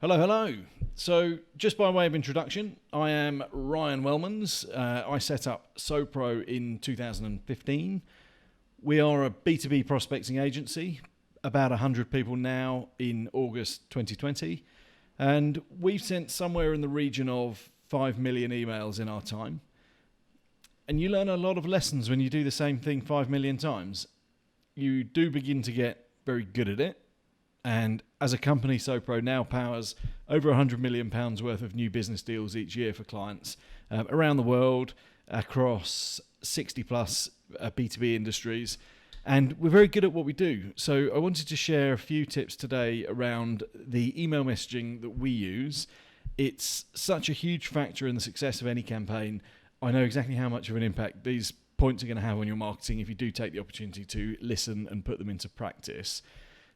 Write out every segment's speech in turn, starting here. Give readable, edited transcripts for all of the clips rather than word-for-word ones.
Hello, hello. So, just by way of introduction, I am Ryan Welmans. I set up SoPro in 2015. We are a B2B prospecting agency, about 100 people now in August 2020. And we've sent somewhere in the region of 5 million emails in our time. And you learn a lot of lessons when you do the same thing 5 million times. You do begin to get very good at it. And as a company, SoPro now powers over £100 million worth of new business deals each year for clients around the world, across 60 plus B2B industries. And we're very good at what we do. So I wanted to share a few tips today around the email messaging that we use. It's such a huge factor in the success of any campaign. I know exactly how much of an impact these points are going to have on your marketing if you do take the opportunity to listen and put them into practice.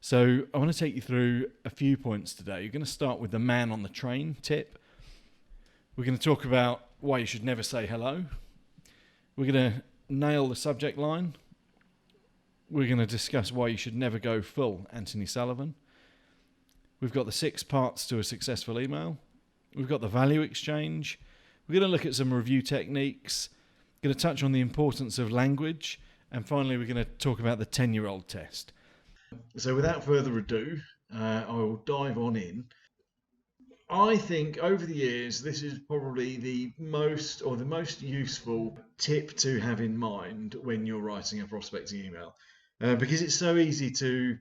So I want to take you through a few points today. You're going to start with the man on the train tip. We're going to talk about why you should never say hello. We're going to nail the subject line. We're going to discuss why you should never go full Anthony Sullivan. We've got the 6 parts to a successful email. We've got the value exchange. We're going to look at some review techniques. We're going to touch on the importance of language. And finally, we're going to talk about the 10-year-old test. So without further ado, I will dive on in. I think over the years, this is probably the most useful tip to have in mind when you're writing a prospecting email, because it's so easy to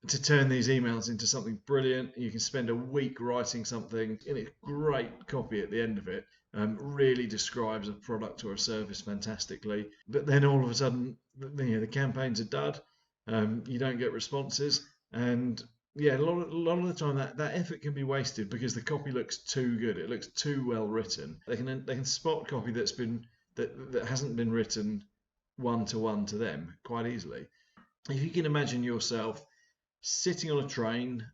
turn these emails into something brilliant. You can spend a week writing something, and it's great copy at the end of it. Really describes a product or a service fantastically, but then all of a sudden, the campaign's a dud. You don't get responses, and a lot of the time that effort can be wasted because the copy looks too good. It looks too well written. They can spot copy that hasn't been written one-to-one to them quite easily. If you can imagine yourself sitting on a train,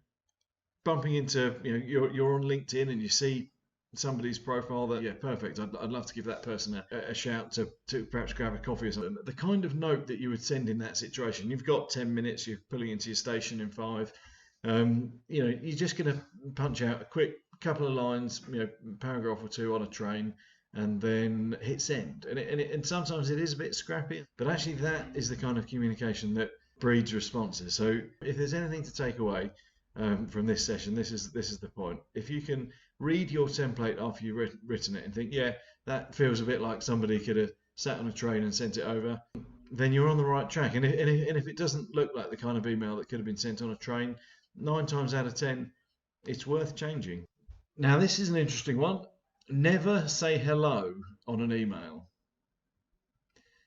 bumping into you're on LinkedIn and you see somebody's profile that, perfect, I'd love to give that person a shout to perhaps grab a coffee or something. The kind of note that you would send in that situation, you've got 10 minutes, you're pulling into your station in 5, you're just going to punch out a quick couple of lines, paragraph or two on a train, and then hit send. And sometimes it is a bit scrappy, but actually that is the kind of communication that breeds responses. So if there's anything to take away from this session, this is the point. If you can read your template after you've written it and think, that feels a bit like somebody could have sat on a train and sent it over, then you're on the right track. And if it doesn't look like the kind of email that could have been sent on a train, 9 times out of 10, it's worth changing. Now, this is an interesting one. Never say hello on an email.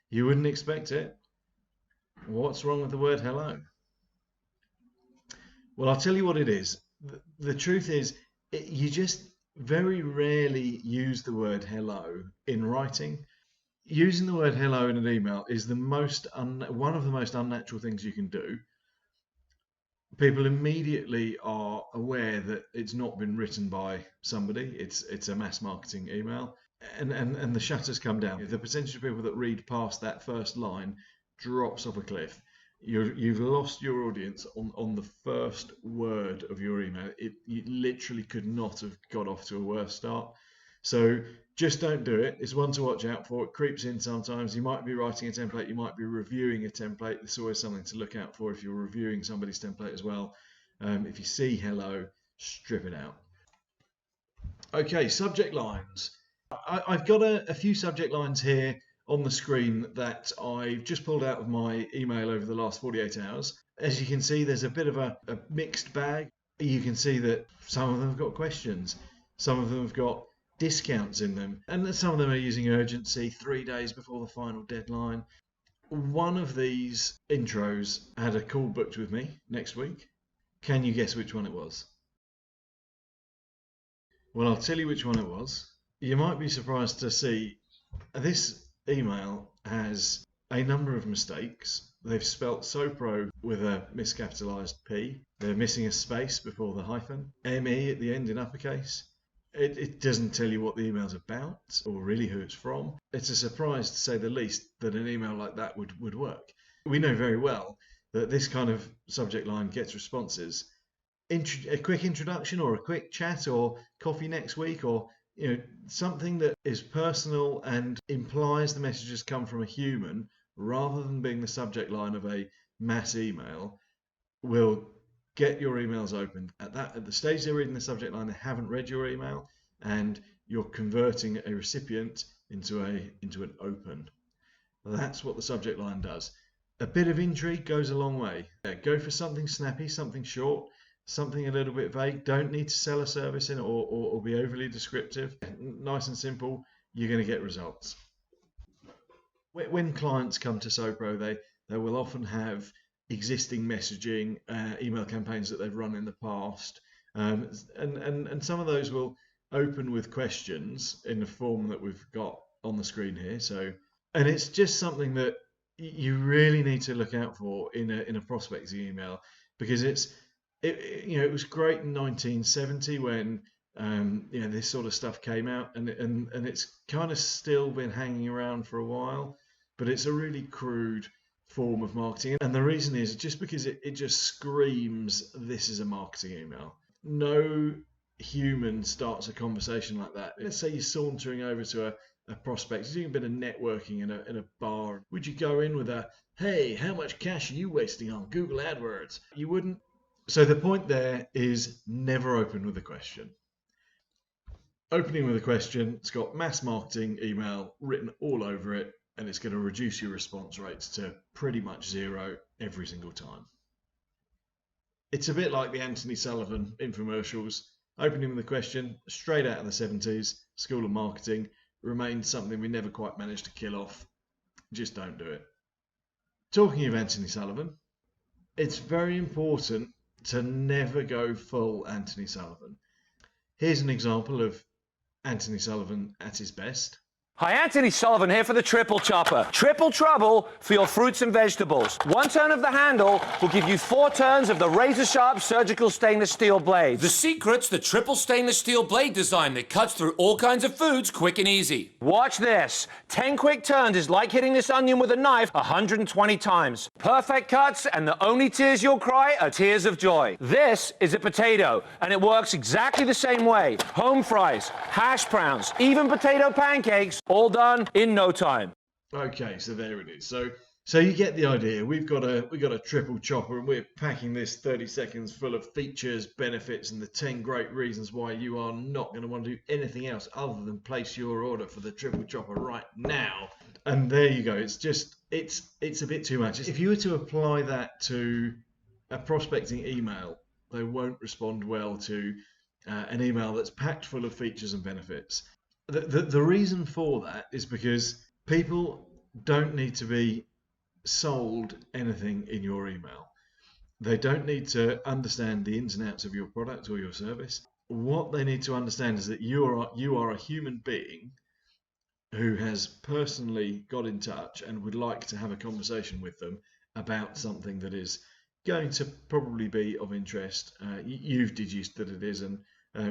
You wouldn't expect it. What's wrong with the word hello? Well, I'll tell you what it is. The truth is, you just very rarely use the word hello in writing. Using the word hello in an email is one of the most unnatural things you can do. People immediately are aware that it's not been written by somebody. It's a mass marketing email, and the shutters come down. The percentage of people that read past that first line drops off a cliff. You've lost your audience on the first word of your email. You literally could not have got off to a worse start. So just don't do it. It's one to watch out for. It creeps in sometimes. You might be writing a template. You might be reviewing a template. It's always something to look out for if you're reviewing somebody's template as well. If you see hello, strip it out. Okay, subject lines. I've got a few subject lines here on the screen that I've just pulled out of my email over the last 48 hours. As you can see, there's a bit of a mixed bag. You can see that some of them have got questions. Some of them have got discounts in them. And some of them are using urgency, 3 days before the final deadline. One of these intros had a call booked with me next week. Can you guess which one it was? Well, I'll tell you which one it was. You might be surprised to see this email has a number of mistakes. They've spelt SoPro with a miscapitalized P. They're missing a space before the hyphen. ME at the end in uppercase. It doesn't tell you what the email's about or really who it's from. It's a surprise, to say the least, that an email like that would work. We know very well that this kind of subject line gets responses a quick introduction or a quick chat or coffee next week, or something that is personal and implies the messages come from a human rather than being the subject line of a mass email, will get your emails opened. At the stage they're reading the subject line, they haven't read your email, and you're converting a recipient into an open. That's what the subject line does. A bit of intrigue goes a long way. Go for something snappy, something short, something a little bit vague. Don't need to sell a service in or be overly descriptive. Nice and simple, you're going to get results. When clients come to SoPro, they will often have existing messaging, email campaigns that they've run in the past, and some of those will open with questions in the form that we've got on the screen here. And it's just something that you really need to look out for in a prospecting email, because it was great in 1970 when this sort of stuff came out, and it's kind of still been hanging around for a while, but it's a really crude form of marketing. And the reason is just because it just screams, this is a marketing email. No human starts a conversation like that. Let's say you're sauntering over to a prospect, doing a bit of networking in a bar. Would you go in with a, hey, how much cash are you wasting on Google AdWords? You wouldn't. So the point there is never open with a question. Opening with a question, it's got mass marketing email written all over it, and it's going to reduce your response rates to pretty much zero every single time. It's a bit like the Anthony Sullivan infomercials. Opening with a question, straight out of the 70s, School of Marketing, remains something we never quite managed to kill off. Just don't do it. Talking of Anthony Sullivan, it's very important to never go full Anthony Sullivan. Here's an example of Anthony Sullivan at his best. Hi, Anthony Sullivan here for the Triple Chopper. Triple trouble for your fruits and vegetables. One turn of the handle will give you 4 turns of the razor-sharp surgical stainless steel blades. The secret's the triple stainless steel blade design that cuts through all kinds of foods quick and easy. Watch this. 10 quick turns is like hitting this onion with a knife 120 times. Perfect cuts, and the only tears you'll cry are tears of joy. This is a potato, and it works exactly the same way. Home fries, hash browns, even potato pancakes, all done in no time. Okay, so there it is. So you get the idea. We've got a triple chopper, and we're packing this 30 seconds full of features, benefits, and the 10 great reasons why you are not going to want to do anything else other than place your order for the triple chopper right now. And there you go. It's a bit too much. If you were to apply that to a prospecting email, they won't respond well to an email that's packed full of features and benefits. The reason for that is because people don't need to be sold anything in your email. They don't need to understand the ins and outs of your product or your service. What they need to understand is that you are a human being who has personally got in touch and would like to have a conversation with them about something that is going to probably be of interest. You've deduced that it is, and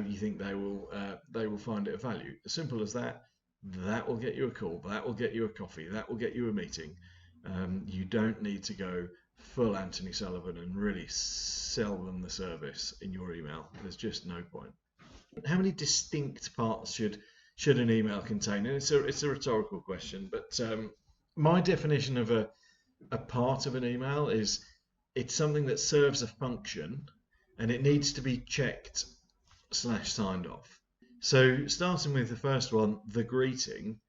you think they will find it of value. As simple as that. That will get you a call. That will get you a coffee. That will get you a meeting. You don't need to go full Anthony Sullivan and really sell them the service in your email. There's just no point. How many distinct parts should an email contain? And it's a rhetorical question, but my definition of a part of an email is it's something that serves a function, and it needs to be checked / signed off. So starting with the first one, the greeting,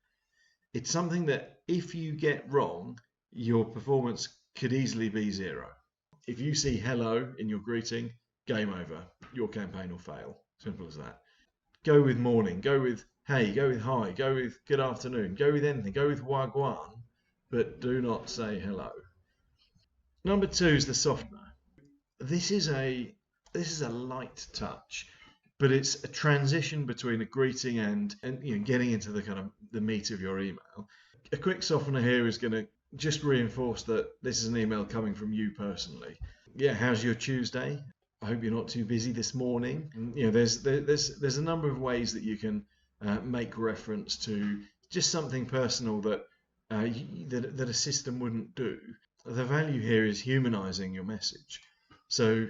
it's something that if you get wrong, your performance could easily be 0. If you see hello in your greeting, game over. Your campaign will fail. Simple as that. Go with morning, go with hey, go with hi, go with good afternoon, go with anything, go with wagwan, but do not say hello. Number 2 is the softener. This is a light touch, but it's a transition between a greeting and getting into the kind of the meat of your email. A quick softener here is going to just reinforce that this is an email coming from you personally. Yeah, how's your Tuesday? I hope you're not too busy this morning. And, there's a number of ways that you can make reference to just something personal that that a system wouldn't do. The value here is humanizing your message. So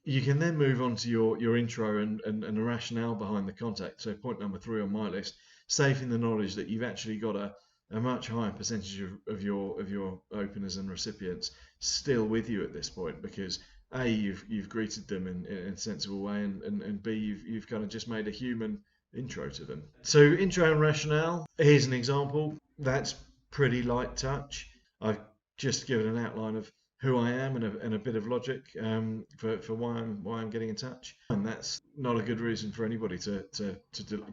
You can then move on to your intro and the rationale behind the contact. So point number 3 on my list, safe in the knowledge that you've actually got a much higher percentage of your openers and recipients still with you at this point, because A, you've greeted them in a sensible way, and B, you've kind of just made a human intro to them. So intro and rationale, here's an example. That's pretty light touch. I've just given an outline of who I am and a bit of logic for why I'm getting in touch, and that's not a good reason for anybody to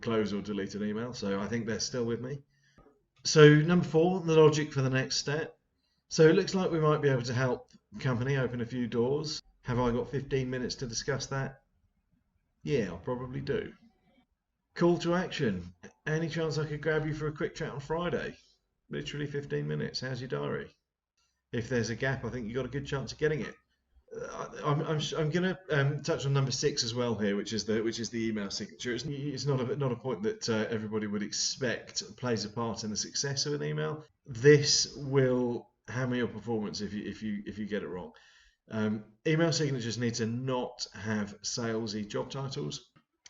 close or delete an email. So I think they're still with me. So number 4, the logic for the next step. So it looks like we might be able to help company open a few doors. Have I got 15 minutes to discuss that? Yeah, I probably do. Call to action. Any chance I could grab you for a quick chat on Friday? Literally 15 minutes. How's your diary? If there's a gap, I think you've got a good chance of getting it. I'm going to touch on number 6 as well here, which is the email signature. It's not a point that everybody would expect plays a part in the success of an email. This will hammer your performance if you get it wrong. Email signatures need to not have salesy job titles.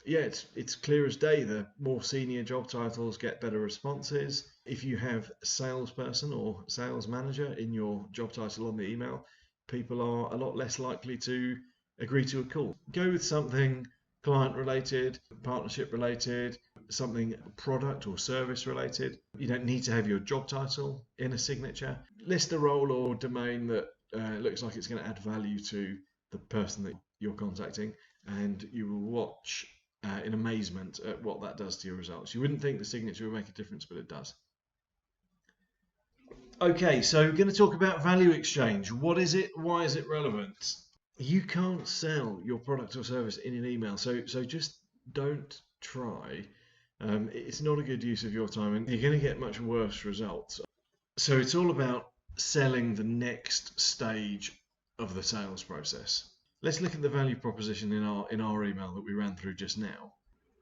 Yeah, it's clear as day. The more senior job titles get better responses. If you have salesperson or sales manager in your job title on the email, people are a lot less likely to agree to a call. Go with something client related, partnership related, something product or service related. You don't need to have your job title in a signature. List a role or domain that looks like it's going to add value to the person that you're contacting, and you will watch in amazement at what that does to your results. You wouldn't think the signature would make a difference, but it does. Okay, so we're going to talk about value exchange. What is it? Why is it relevant? You can't sell your product or service in an email, so just don't try. It's not a good use of your time, and you're going to get much worse results. So it's all about selling the next stage of the sales process. Let's look at the value proposition in our email that we ran through just now.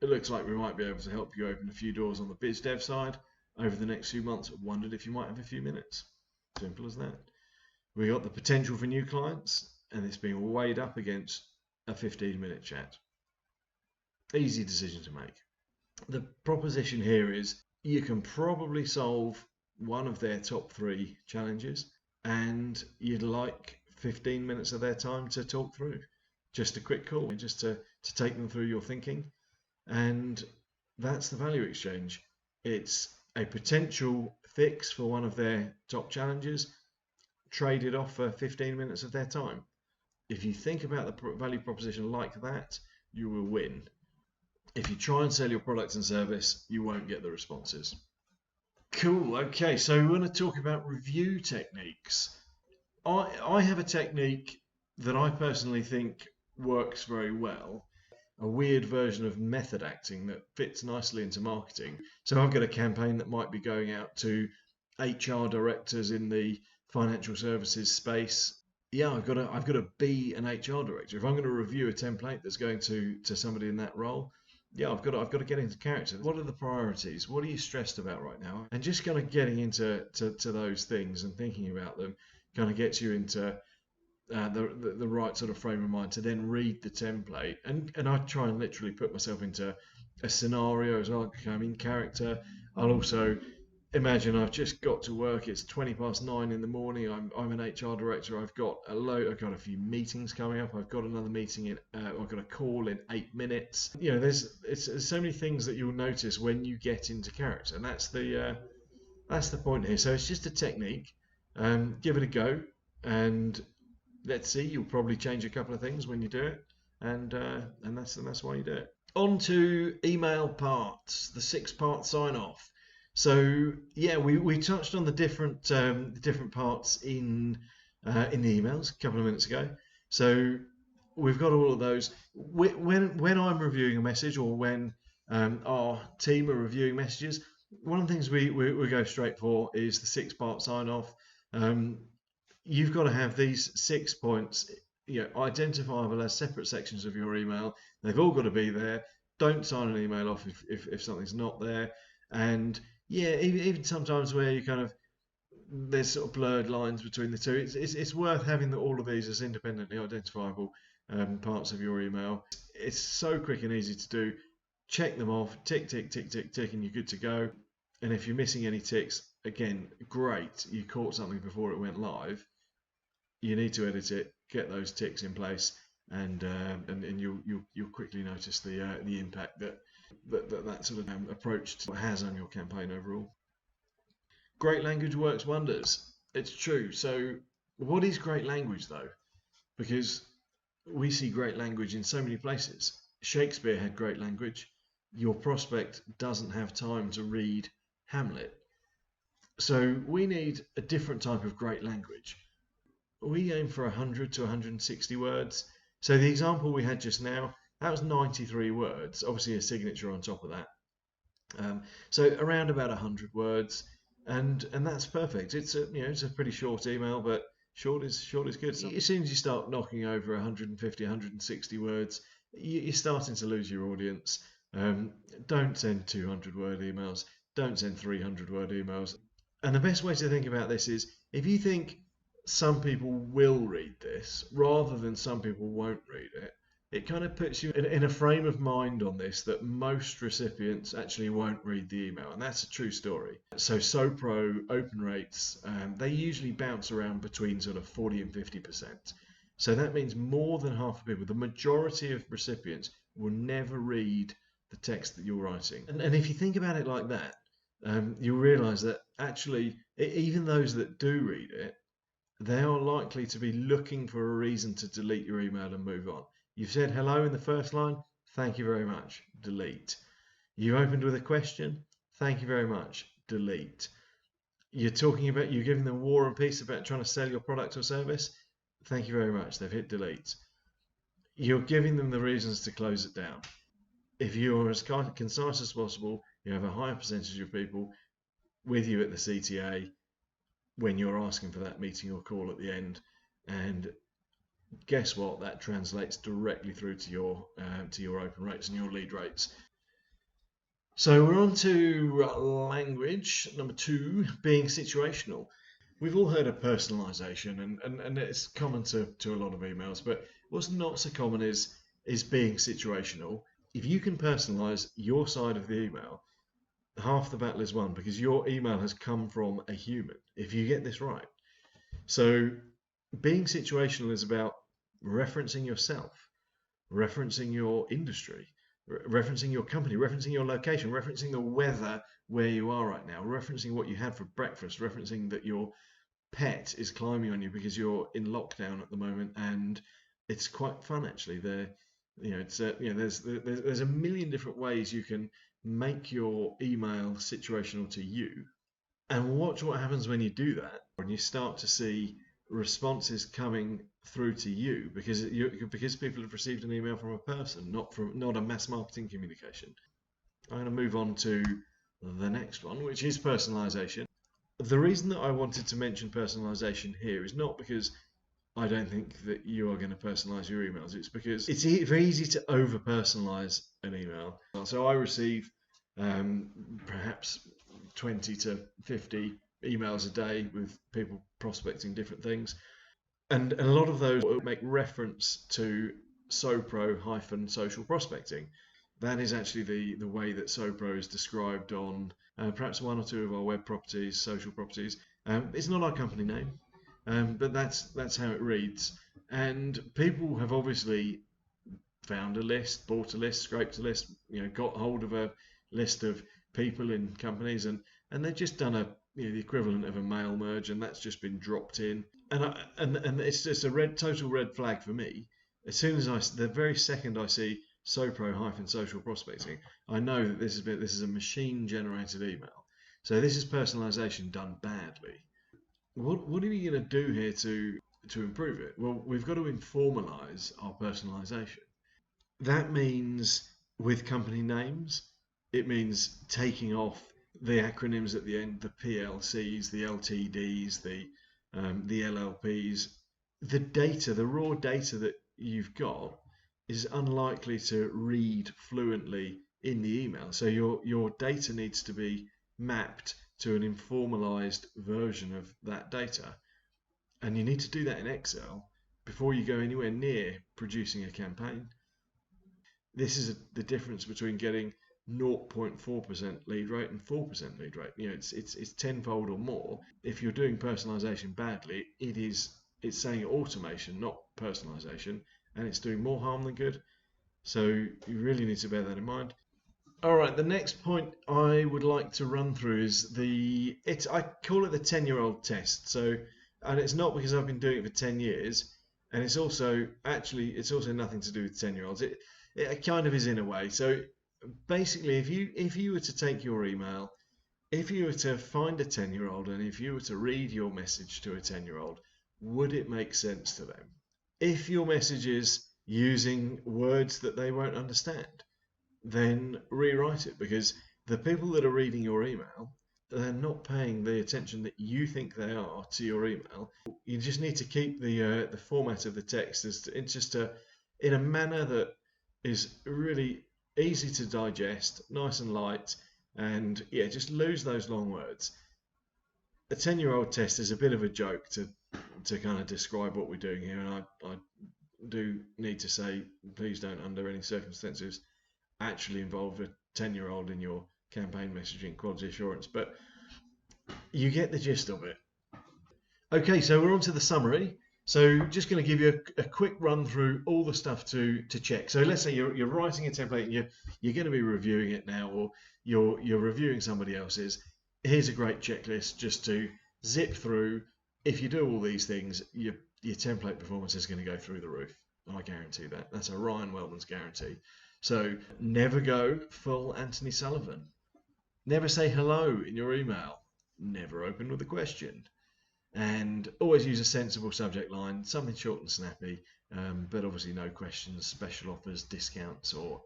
It looks like we might be able to help you open a few doors on the biz dev side over the next few months. Wondered if you might have a few minutes. Simple as that. We got the potential for new clients, and it's being weighed up against a 15-minute chat. Easy decision to make. The proposition here is you can probably solve one of their top 3 challenges, and you'd like 15 minutes of their time to talk through. Just a quick call, just to take them through your thinking. And that's the value exchange. It's a potential fix for one of their top challenges, traded off for 15 minutes of their time. If you think about the value proposition like that, you will win. If you try and sell your product and service, you won't get the responses. Cool. Okay, so we want to talk about review techniques. I have a technique that I personally think works very well, a weird version of method acting that fits nicely into marketing. So I've got a campaign that might be going out to HR directors in the financial services space. Yeah, I've got to be an HR director. If I'm going to review a template that's going to somebody in that role, yeah, I've got to get into character. What are the priorities? What are you stressed about right now? And just kind of getting into those things and thinking about them kind of gets you into the right sort of frame of mind to then read the template. And I try and literally put myself into a scenario as well. I'm in character. I'll also imagine I've just got to work. It's 9:20 in the morning. I'm an HR director. I've got a few meetings coming up. I've got another meeting I've got a call in 8 minutes. You know, there's so many things that you'll notice when you get into character, and that's the point here. So it's just a technique. Give it a go, and let's see. You'll probably change a couple of things when you do it, and that's why you do it. On to email parts, the 6-part sign-off. So yeah, we touched on the different parts in the emails a couple of minutes ago. So we've got all of those. When I'm reviewing a message, or when our team are reviewing messages, one of the things we go straight for is the 6-part sign-off. You've got to have these 6 points, identifiable as separate sections of your email. They've all got to be there. Don't sign an email off if something's not there. And yeah, even sometimes where you kind of there's sort of blurred lines between the two, it's worth having all of these as independently identifiable parts of your email. It's so quick and easy to do. Check them off, tick, tick, tick, tick, tick, and you're good to go. And if you're missing any ticks, again, great, you caught something before it went live. You need to edit it, get those ticks in place, and you'll quickly notice the impact that sort of approach has on your campaign overall. Great language works wonders. It's true. So what is great language though? Because we see great language in so many places. Shakespeare had great language. Your prospect doesn't have time to read Hamlet. So we need a different type of great language. We aim for 100 to 160 words. So the example we had just now, that was 93 words, obviously a signature on top of that. So around about 100 words, and that's perfect. It's a pretty short email, but short is good. As soon as you start knocking over 150, 160 words, you're starting to lose your audience. Don't send 200-word emails. Don't send 300-word emails. And the best way to think about this is, if you think some people will read this rather than some people won't read it, it kind of puts you in a frame of mind on this that most recipients actually won't read the email, and that's a true story. So SoPro open rates, they usually bounce around between sort of 40 and 50%. So that means more than half of people, the majority of recipients, will never read the text that you're writing. And if you think about it like that, you'll realize that actually, even those that do read it, they are likely to be looking for a reason to delete your email and move on. You've said hello in the first line, thank you very much, delete. You opened with a question, thank you very much, delete. You're giving them war and peace about trying to sell your product or service, thank you very much, they've hit delete. You're giving them the reasons to close it down. If you're as concise as possible, you have a higher percentage of people with you at the CTA when you're asking for that meeting or call at the end, and guess what? That translates directly through to your open rates and your lead rates. So we're on to language number 2, being situational. We've all heard of personalization, and it's common to a lot of emails, but what's not so common is being situational. If you can personalize your side of the email, half the battle is won, because your email has come from a human, if you get this right. So being situational is about referencing yourself, referencing your industry, referencing your company, referencing your location, referencing the weather where you are right now, referencing what you had for breakfast, referencing that your pet is climbing on you because you're in lockdown at the moment, and it's quite fun actually. There's a million different ways you can make your email situational to you, and watch what happens when you do that, and you start to see responses coming through to you because people have received an email from a person, not a mass marketing communication. I'm going to move on to the next one, which is personalization. The reason that I wanted to mention personalization here is not because I don't think that you are going to personalize your emails. It's because it's very easy to over personalize an email. So I receive perhaps 20 to 50 emails a day with people prospecting different things, and a lot of those make reference to SoPro-social prospecting. That is actually the way that SoPro is described on perhaps one or two of our web properties, social properties. It's not our company name, but that's how it reads. And people have obviously found a list, bought a list, scraped a list, got hold of a list of people in companies, and they've just done the equivalent of a mail merge, and that's just been dropped in. And it's just a total red flag for me. As soon as the very second I see SoPro-social prospecting, I know that this is a machine-generated email. So this is personalization done badly. What are we going to do here to improve it? Well, we've got to informalize our personalization. That means with company names, it means taking off the acronyms at the end, the PLCs, the LTDs, the LLPs. The data, the raw data that you've got, is unlikely to read fluently in the email. So your data needs to be mapped to an informalized version of that data. And you need to do that in Excel, before you go anywhere near producing a campaign. This is the difference between getting 0.4% lead rate and 4% lead rate. It's tenfold or more. If you're doing personalization badly, it's saying automation, not personalization, and it's doing more harm than good. So you really need to bear that in mind. All right, the next point I would like to run through is I call it the 10-year-old test. And it's not because I've been doing it for 10 years, and it's also nothing to do with 10-year-olds. It kind of is in a way. So basically, if you were to take your email, if you were to find a 10-year-old and if you were to read your message to a 10-year-old, would it make sense to them? If your message is using words that they won't understand, then rewrite it, because the people that are reading your email, they're not paying the attention that you think they are to your email. You just need to keep the format of the text in a manner that is really easy to digest, nice and light, and just lose those long words. A 10-year-old test is a bit of a joke to kind of describe what we're doing here, and I do need to say, please don't, under any circumstances, actually involve a 10-year-old in your campaign messaging quality assurance, but you get the gist of it. Okay, so we're on to the summary. So just going to give you a quick run through all the stuff to check. So let's say you're writing a template and you're going to be reviewing it now, or you're reviewing somebody else's. Here's a great checklist just to zip through. If you do all these things, your template performance is going to go through the roof. I guarantee that. That's a Ryan Welmans guarantee. So never go full Anthony Sullivan. Never say hello in your email. Never open with a question. And always use a sensible subject line, something short and snappy, but obviously no questions, special offers, discounts, or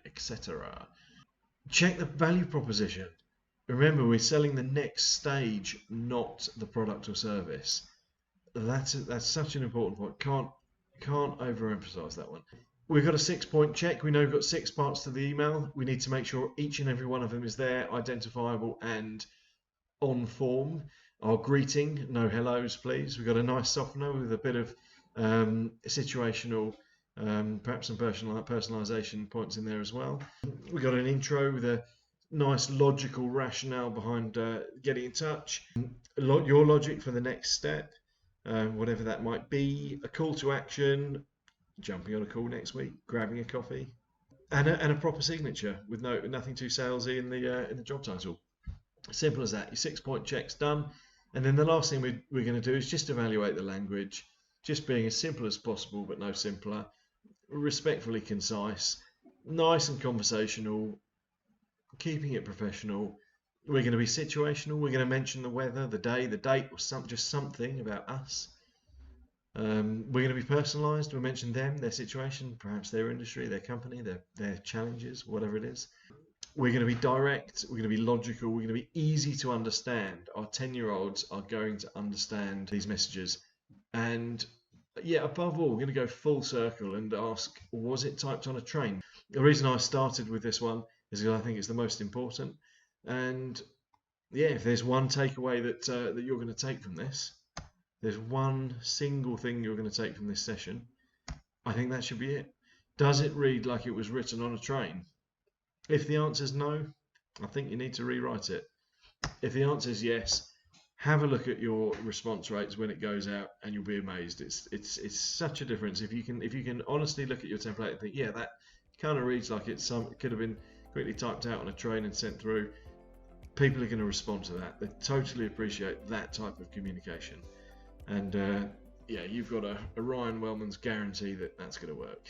etc. Check the value proposition. Remember, we're selling the next stage, not the product or service. That's such an important point. Can't overemphasize that one. We've got a 6-point check. We know we've got 6 parts to the email. We need to make sure each and every one of them is there, identifiable and on form. Our greeting, no hellos, please. We've got a nice softener with a bit of situational, perhaps some personalization points in there as well. We've got an intro with a nice logical rationale behind getting in touch. Your logic for the next step, whatever that might be. A call to action, jumping on a call next week, grabbing a coffee, and a proper signature with nothing too salesy in the job title. Simple as that. Your 6-point check's done. And then the last thing we're going to do is just evaluate the language, just being as simple as possible, but no simpler, respectfully concise, nice and conversational, keeping it professional. We're going to be situational. We're going to mention the weather, the day, the date, or just something about us. We're going to be personalized. We'll mention them, their situation, perhaps their industry, their company, their challenges, whatever it is. We're going to be direct, we're going to be logical, we're going to be easy to understand. Our 10-year-olds are going to understand these messages. And above all, we're going to go full circle and ask, was it typed on a train? The reason I started with this one is because I think it's the most important. And if there's one takeaway that you're going to take from this, there's one single thing you're going to take from this session, I think that should be it. Does it read like it was written on a train? If the answer is no, I think you need to rewrite it. If the answer is yes, have a look at your response rates when it goes out, and you'll be amazed. It's such a difference. If you can honestly look at your template and think, that kind of reads like it could have been quickly typed out on a train and sent through, people are going to respond to that. They totally appreciate that type of communication. And you've got a Ryan Welmans guarantee that that's going to work.